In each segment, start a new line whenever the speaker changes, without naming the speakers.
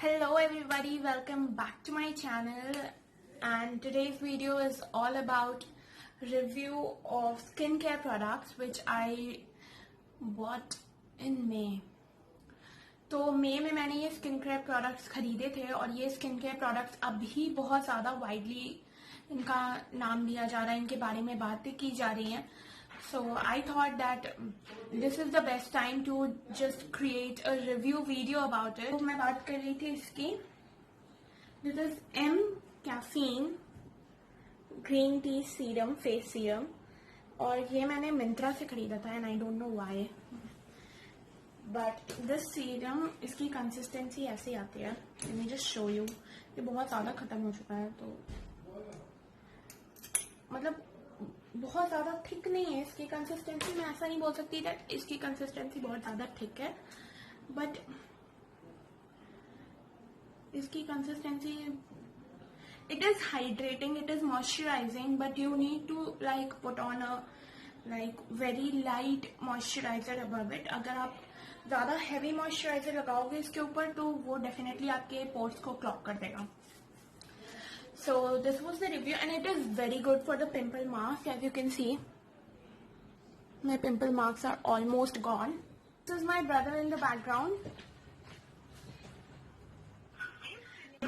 Hello everybody, welcome back to my channel, and today's video is all about review of skincare products which I bought in May. तो मई में मैंने ये skin care products खरीदे थे और ये skin care products अभी बहुत ज़्यादा वाइडली इनका नाम लिया जा रहा है, इनके बारे में बातें की जा रही हैं. So I thought that this is the best time to just create a review video about it. तो मैं बात कर रही थी इसकी. This is M Caffeine Green Tea Serum Face Serum और ये मैंने मिंत्रा से खरीदा था and I don't know why. But this serum इसकी कंसिस्टेंसी ऐसी आती है. Let me just show you. ये बहुत ज़्यादा ख़त्म हो चुका है, तो मतलब बहुत ज़्यादा थिक नहीं है इसकी कंसिस्टेंसी. मैं ऐसा नहीं बोल सकती दैट इसकी कंसिस्टेंसी बहुत ज़्यादा थिक है, बट इसकी consistency it is hydrating, it is moisturising, but you need to like put on a like very light moisturiser above it. अगर आप ज़्यादा हैवी मॉइस्चराइजर लगाओगे इसके ऊपर तो वो डेफिनेटली आपके पोर्स को क्लॉग कर देगा. So this was the review and it is very good for the pimple mask. As you can see, my pimple marks are almost gone. This is my brother in the background.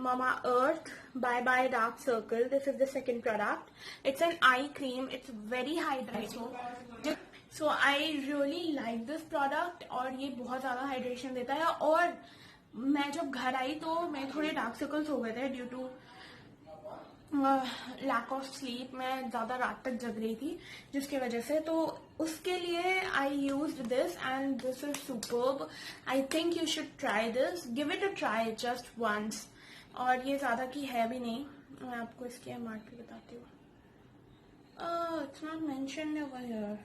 Mama Earth Bye Bye Dark Circle. This is the second product. It's an eye cream. It's very hydrating. So I really like this product और ये बहुत ज़्यादा hydration देता है. और मैं जब घर आई तो मैं थोड़े डार्क सर्कल्स हो गए थे due to lack of sleep. मैं ज़्यादा रात तक जग रही थी जिसकी वजह से, तो उसके लिए I used this and this is superb. I think you should try this. Give it a try just once. और ये ज़्यादा की है भी नहीं. मैं आपको इसकी एमआरपी बताती हूँ. It's not mentioned over here.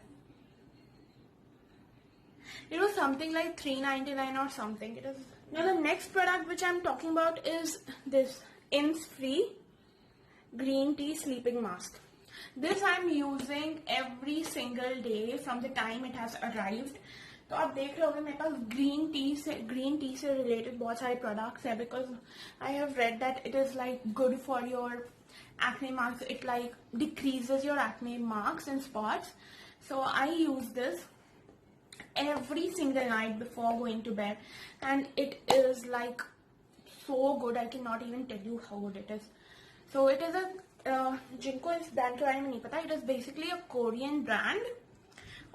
It was something like $3.99 or something. It is. Now the next product which I'm talking about is this Innisfree Green Tea Sleeping Mask. This I'm using every single day from the time it has arrived. तो आप देख रहे होंगे मेरे पास green tea से related बहुत सारे products हैं, because I have read that it is like good for your acne marks. It like decreases your acne marks and spots. So I use this every single night before going to bed and it is like so good. I cannot even tell you how good it is. So it is a जिनको इस brand के बारे में नहीं पता, it is basically a Korean brand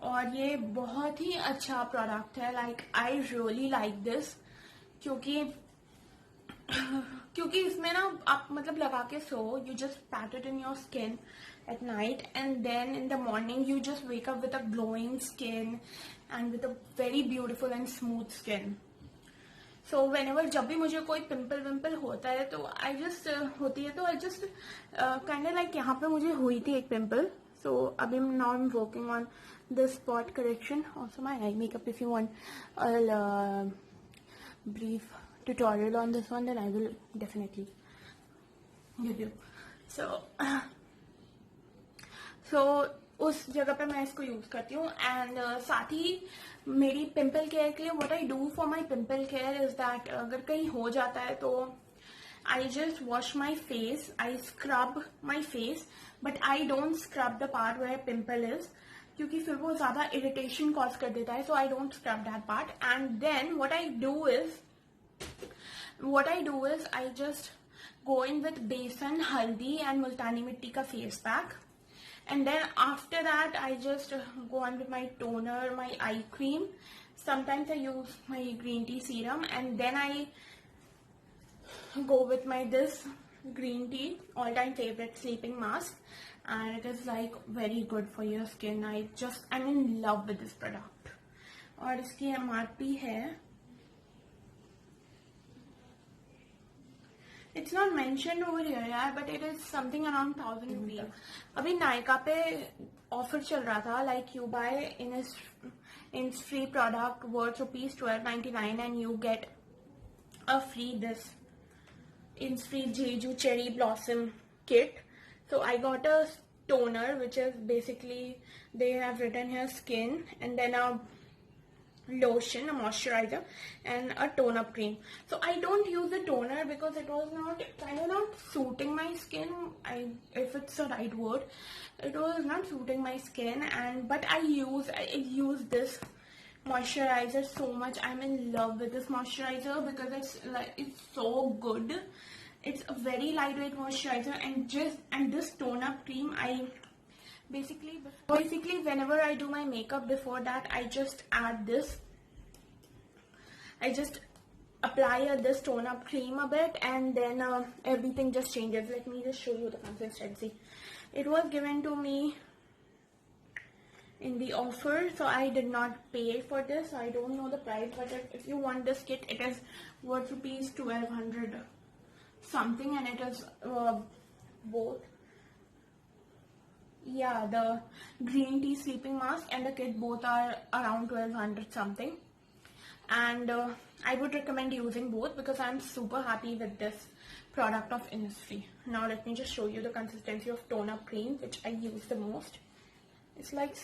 और ये बहुत ही अच्छा प्रोडक्ट है. like I really like this क्योंकि इसमें ना आप मतलब लगा के सो, you just pat it in your skin at night and then in the morning you just wake up with a glowing skin and with a very beautiful and smooth skin. So whenever जब भी मुझे कोई pimple होता है तो I just होती है तो I just kind of like यहाँ पे मुझे हुई थी एक पिंपल. So अभी now I'm working on the spot correction. Also my eye makeup, if you want a brief tutorial on this one then I will definitely give you. So उस जगह पे मैं इसको यूज करती हूँ. एंड साथ ही मेरी पिंपल केयर के लिए what I do for my pimple care is that अगर कहीं हो जाता है तो I just wash my face, I scrub my face, but I don't scrub the part where pimple is, क्योंकि फिर वो ज्यादा इरिटेशन कॉज कर देता है. So I don't scrub that part. And then what I do is I just go in with besan, haldi and multani mitti ka face pack. And then after that I just go on with my toner, my eye cream. Sometimes I use my green tea serum and then I go with my this green tea all-time favorite sleeping mask, and it is like very good for your skin. I'm in love with this product. और इसकी MRP है, It's not mentioned over here यार, but it is something around 1,000 rupees. अभी नायका पे offer चल रहा था, like you buy Innisfree product worth ₹12.99 and you get a free this Innisfree Jeju Cherry Blossom kit. So I got a toner which is basically, they have written here skin, and then a lotion, a moisturizer, and a tone up cream. So I don't use the toner because it was not kind of not suiting my skin. If it's the right word, it was not suiting my skin. But I use this moisturizer so much. I'm in love with this moisturizer because it's so good. It's a very lightweight moisturizer, and this tone up cream, I basically whenever I do my makeup, before that I just add this. I just apply this tone up cream a bit, and then everything just changes. Let me just show you the consistency. It was given to me in the offer, so I did not pay for this. I don't know the price, but if you want this kit, it is worth rupees 1200 something, and it is both. Yeah, the green tea sleeping mask and the kit both are around 1200 something, and I would recommend using both because I'm super happy with this product of Innisfree. Now let me just show you the consistency of tone up cream, which I use the most. It's like,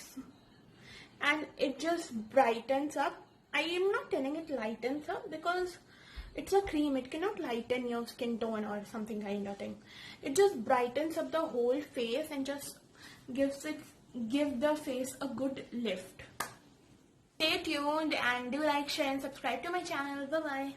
and it just brightens up. I am not telling it lightens up because it's a cream. It cannot lighten your skin tone or something kind of thing. It just brightens up the whole face and just give the face a good lift. Stay tuned and do like, share and subscribe to my channel. Bye bye.